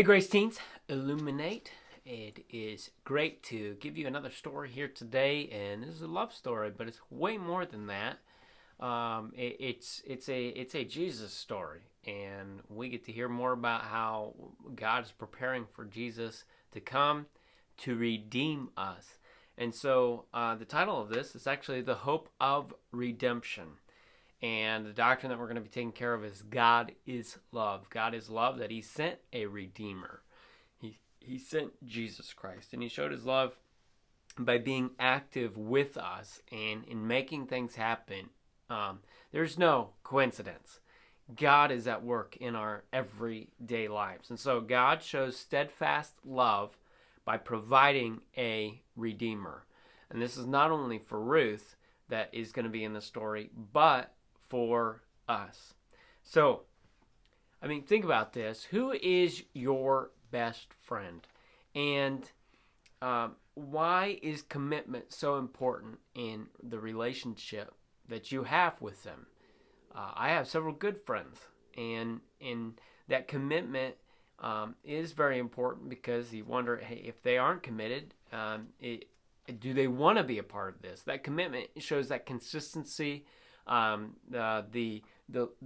Hey Grace Teens, Illuminate. It is great to give you another story here today, and this is a love story, but it's way more than that. It's a Jesus story, and we get to hear more about how God is preparing for Jesus to come to redeem us. And so the title of this is actually The Hope of Redemption. And the doctrine that we're going to be taking care of is God is love. God is love, that He sent a Redeemer. He sent Jesus Christ. And He showed His love by being active with us and in making things happen. There's no coincidence. God is at work in our everyday lives. And so God shows steadfast love by providing a Redeemer. And this is not only for Ruth that is going to be in the story, but for us. So, think about this. Who is your best friend? And why is commitment so important in the relationship that you have with them? I have several good friends, and that commitment is very important because you wonder, hey, if they aren't committed, do they want to be a part of this? That commitment shows that consistency, the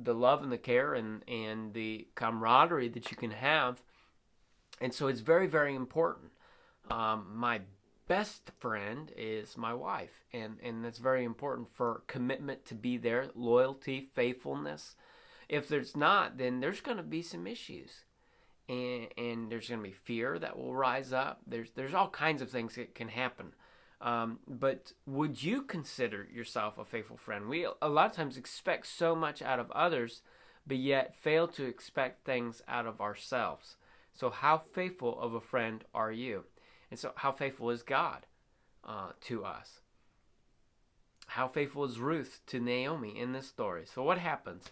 love and the care and the camaraderie that you can have. And so it's very, very important. My best friend is my wife, and that's very important for commitment to be there, loyalty, faithfulness. If there's not, then there's going to be some issues, and there's going to be fear that will rise up. There's all kinds of things that can happen. But would you consider yourself a faithful friend? We a lot of times expect so much out of others, but yet fail to expect things out of ourselves. So how faithful of a friend are you? And so how faithful is God to us? How faithful is Ruth to Naomi in this story? So what happens?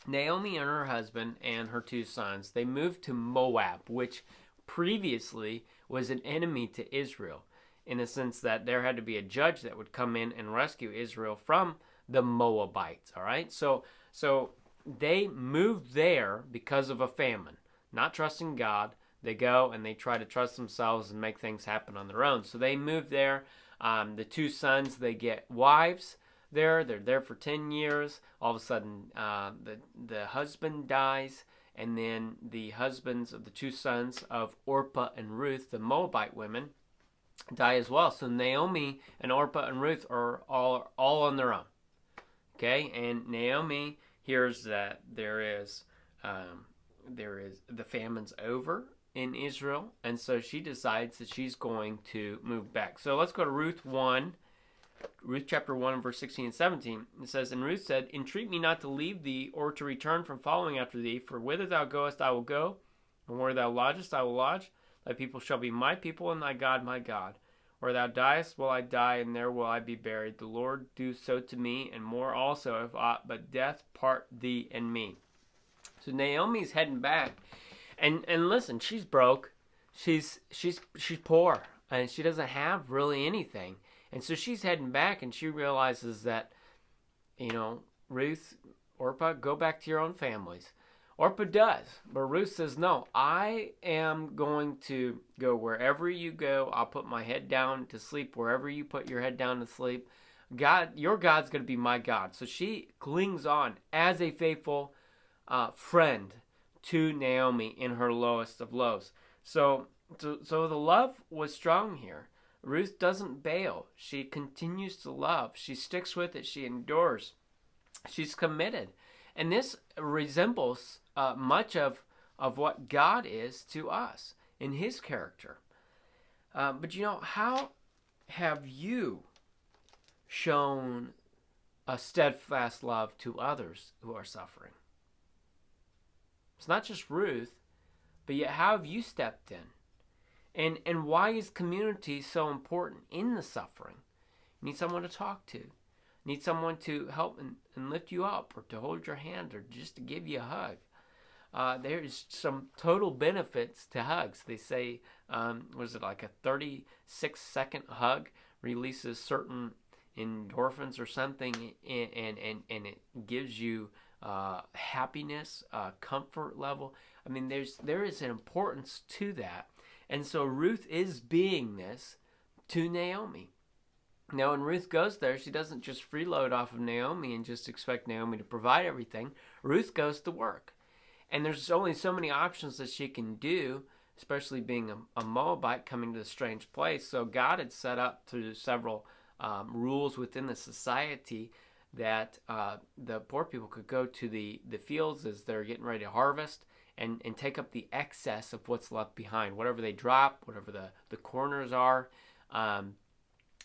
Naomi and her husband and her two sons, they moved to Moab, which previously was an enemy to Israel, in a sense that there had to be a judge that would come in and rescue Israel from the Moabites, all right? So they moved there because of a famine, not trusting God. They go and they try to trust themselves and make things happen on their own. So they moved there. The two sons, they get wives there. They're there for 10 years. All of a sudden, the husband dies, and then the husbands of the two sons of Orpah and Ruth, the Moabite women, die as well. So Naomi and Orpah and Ruth are all on their own. Okay, and Naomi hears that there is the famine's over in Israel, and so she decides that she's going to move back. So let's go to Ruth chapter 1, verse 16 and 17. It says, "And Ruth said, Entreat me not to leave thee, or to return from following after thee, for whither thou goest I will go, and where thou lodgest I will lodge. Thy people shall be my people, and thy God my God. Where thou diest will I die, and there will I be buried. The Lord do so to me, and more also, if aught but death part thee and me." So Naomi's heading back, and listen, she's broke, she's poor, and she doesn't have really anything, and so she's heading back, and she realizes that, Ruth, Orpah, go back to your own families. Orpah does, but Ruth says, no, I am going to go wherever you go. I'll put my head down to sleep wherever you put your head down to sleep. God, your God's going to be my God. So she clings on as a faithful friend to Naomi in her lowest of lows. So the love was strong here. Ruth doesn't bail. She continues to love. She sticks with it. She endures. She's committed. And this resembles much of what God is to us in His character. But how have you shown a steadfast love to others who are suffering? It's not just Ruth, but yet how have you stepped in? And why is community so important in the suffering? You need someone to talk to. Need someone to help and lift you up, or to hold your hand, or just to give you a hug. There's some total benefits to hugs. They say, was it like a 36-second hug releases certain endorphins or something, and it gives you happiness, comfort level. I mean, there is an importance to that. And so Ruth is being this to Naomi. Now, when Ruth goes there, she doesn't just freeload off of Naomi and just expect Naomi to provide everything. Ruth goes to work. And there's only so many options that she can do, especially being a Moabite coming to a strange place. So God had set up through several rules within the society that the poor people could go to the fields as they're getting ready to harvest and take up the excess of what's left behind. Whatever they drop, whatever the corners are,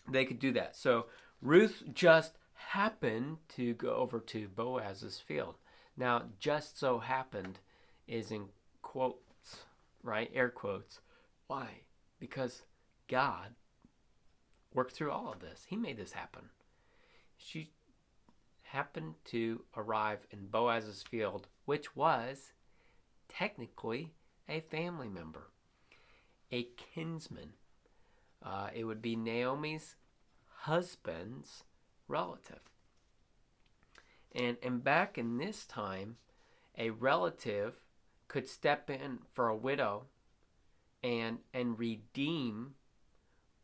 they could do that. So Ruth just happened to go over to Boaz's field. Now, just so happened is in quotes, right? Air quotes. Why? Because God worked through all of this. He made this happen. She happened to arrive in Boaz's field, which was technically a family member, a kinsman. It would be Naomi's husband's relative. And back in this time, a relative could step in for a widow and redeem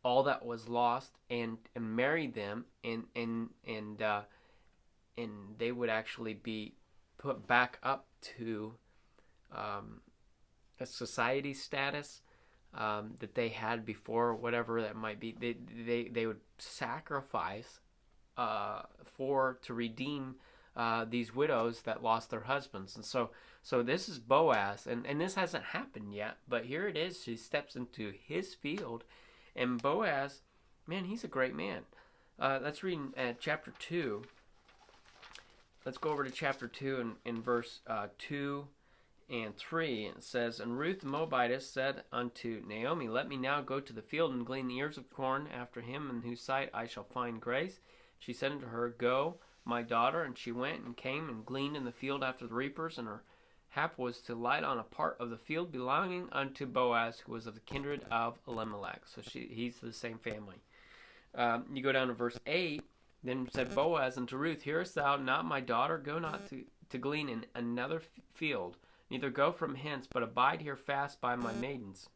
all that was lost and marry them, and they would actually be put back up to a society status that they had before, whatever that might be. They would sacrifice to redeem these widows that lost their husbands. And so this is Boaz, and this hasn't happened yet, but here it is. She steps into his field, and Boaz, man, he's a great man. Let's read chapter 2. Let's go over to chapter 2 in verse 2 and 3. It says, "And Ruth the Moabitess said unto Naomi, Let me now go to the field and glean the ears of corn after him in whose sight I shall find grace. She said unto her, Go, my daughter. And she went and came and gleaned in the field after the reapers, and her hap was to light on a part of the field belonging unto Boaz, who was of the kindred of Elimelech." So he's the same family. You go down to verse 8. Then said Boaz unto Ruth, Hearest thou not, my daughter? Go not to glean in another field, neither go from hence, but abide here fast by my maidens.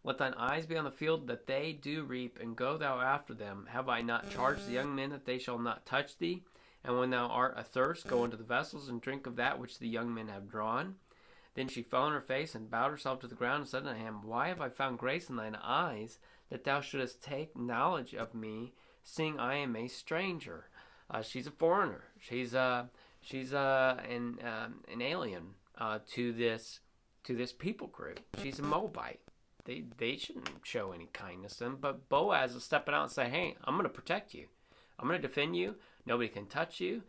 Let thine eyes be on the field that they do reap, and go thou after them. Have I not charged the young men that they shall not touch thee? And when thou art athirst, go into the vessels, and drink of that which the young men have drawn. Then she fell on her face, and bowed herself to the ground, and said unto him, Why have I found grace in thine eyes, that thou shouldest take knowledge of me, seeing I am a stranger? She's a foreigner. She's an alien to this people group. She's a Moabite. They shouldn't show any kindness to them. But Boaz is stepping out and saying, Hey, I'm going to protect you. I'm going to defend you. Nobody can touch you.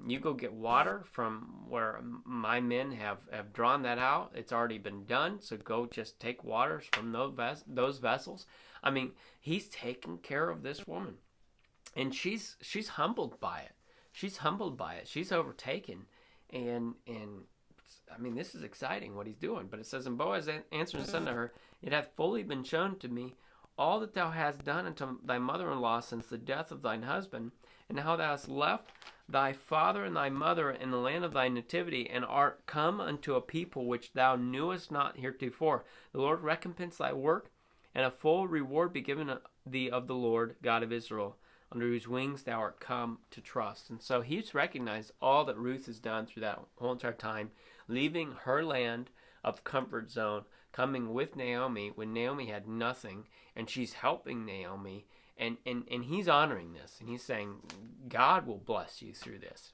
You go get water from where my men have drawn that out. It's already been done. So go just take waters from those vessels. I mean, he's taking care of this woman. And she's humbled by it. She's humbled by it. She's overtaken. And I mean, this is exciting what he's doing. But it says, And Boaz answered and said unto her, It hath fully been shown to me all that thou hast done unto thy mother-in-law since the death of thine husband, and how thou hast left thy father and thy mother in the land of thy nativity, and art come unto a people which thou knewest not heretofore. The Lord recompense thy work, and a full reward be given thee of the Lord God of Israel, under whose wings thou art come to trust. And so he's recognized all that Ruth has done through that whole entire time, leaving her land of comfort zone, coming with Naomi when Naomi had nothing, and she's helping Naomi, and he's honoring this, and he's saying, God will bless you through this.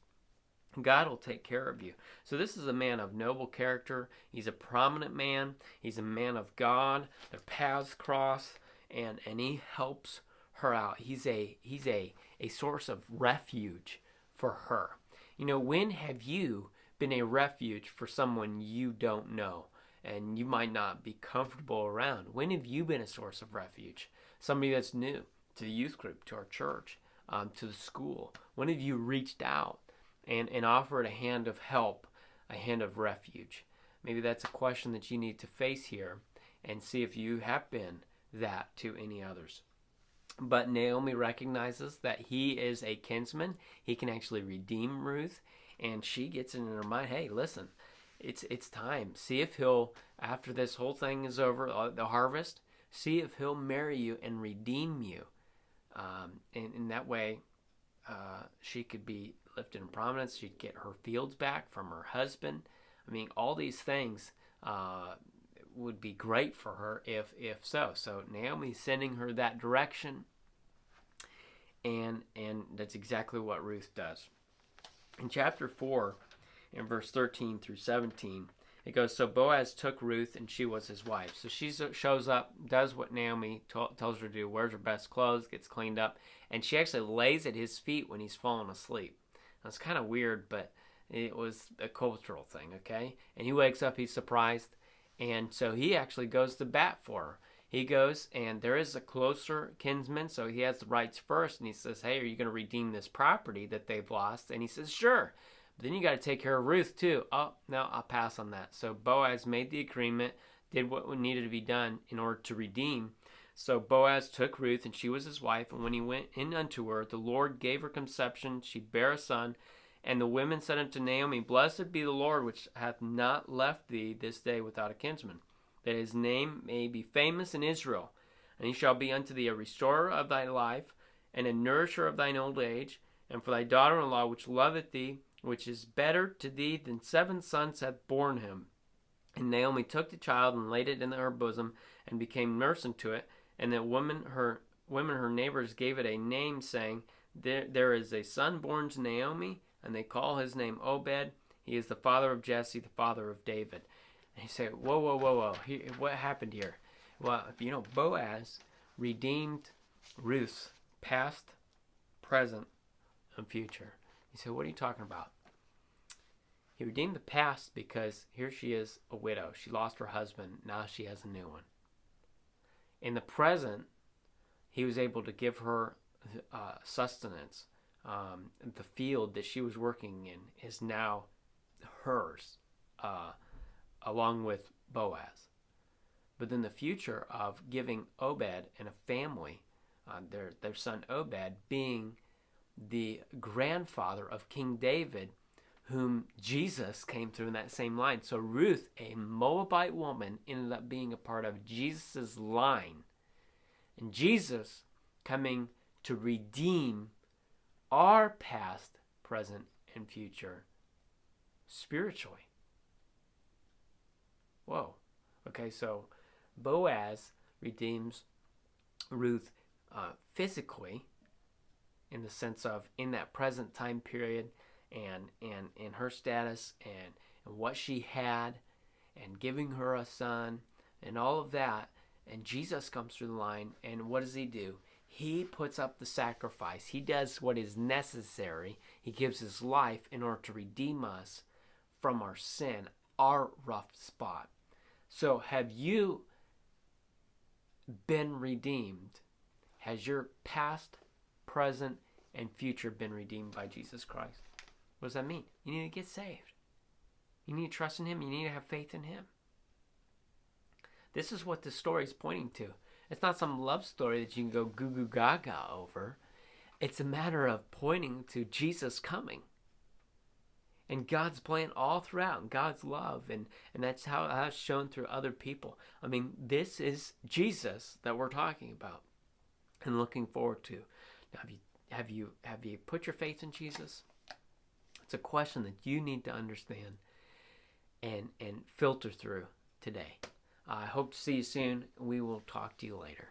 God will take care of you. So this is a man of noble character. He's a prominent man. He's a man of God. Their paths cross, and he helps her out. He's a source of refuge for her. You know, when have you been a refuge for someone you don't know and you might not be comfortable around? When have you been a source of refuge? Somebody that's new to the youth group, to our church, to the school. When have you reached out and offered a hand of help, a hand of refuge? Maybe that's a question that you need to face here and see if you have been that to any others. But Naomi recognizes that he is a kinsman. He can actually redeem Ruth. And she gets it in her mind, hey, listen, it's time. See if he'll, after this whole thing is over, the harvest, see if he'll marry you and redeem you. And in that way, she could be lifted in prominence. She'd get her fields back from her husband. I mean, all these things would be great for her if so. So Naomi's sending her that direction, and that's exactly what Ruth does. In chapter 4, in verse 13 through 17, it goes, so Boaz took Ruth, and she was his wife. So she shows up, does what Naomi tells her to do, wears her best clothes, gets cleaned up, and she actually lays at his feet when he's fallen asleep. Now, it's kind of weird, but it was a cultural thing, okay? And he wakes up, he's surprised, and so he actually goes to bat for her. He goes, and there is a closer kinsman, so he has the rights first, and he says, hey, are you going to redeem this property that they've lost? And he says, sure. But then you got to take care of Ruth too. Oh, no, I'll pass on that. So Boaz made the agreement, did what needed to be done in order to redeem. So Boaz took Ruth, and she was his wife, and when he went in unto her, the Lord gave her conception, she bare a son. And the women said unto Naomi, blessed be the Lord, which hath not left thee this day without a kinsman, that his name may be famous in Israel. And he shall be unto thee a restorer of thy life, and a nourisher of thine old age. And for thy daughter-in-law, which loveth thee, which is better to thee than 7 sons, hath borne him. And Naomi took the child and laid it in her bosom, and became nurse unto it. And the women her neighbors gave it a name, saying, there is a son born to Naomi, and they call his name Obed. He is the father of Jesse, the father of David. And you say, whoa. What happened here? Well, Boaz redeemed Ruth's past, present, and future. You say, what are you talking about? He redeemed the past because here she is, a widow. She lost her husband. Now she has a new one. In the present, he was able to give her sustenance. The field that she was working in is now hers, along with Boaz. But then the future of giving Obed and a family, their son Obed being the grandfather of King David, whom Jesus came through in that same line. So Ruth, a Moabite woman, ended up being a part of Jesus' line. And Jesus coming to redeem our past, present, and future spiritually. Whoa. Okay, so Boaz redeems Ruth physically, in the sense of in that present time period, and her status, and what she had, and giving her a son, and all of that. And Jesus comes through the line, and what does he do? He puts up the sacrifice. He does what is necessary. He gives his life in order to redeem us from our sin, our rough spot. So have you been redeemed? Has your past, present, and future been redeemed by Jesus Christ? What does that mean? You need to get saved. You need to trust in him. You need to have faith in him. This is what this story is pointing to. It's not some love story that you can go goo goo gaga over. It's a matter of pointing to Jesus coming. And God's plan all throughout, and God's love, and that's how it's shown through other people. I mean, this is Jesus that we're talking about and looking forward to. Now, have you put your faith in Jesus? It's a question that you need to understand and filter through today. I hope to see you soon. We will talk to you later.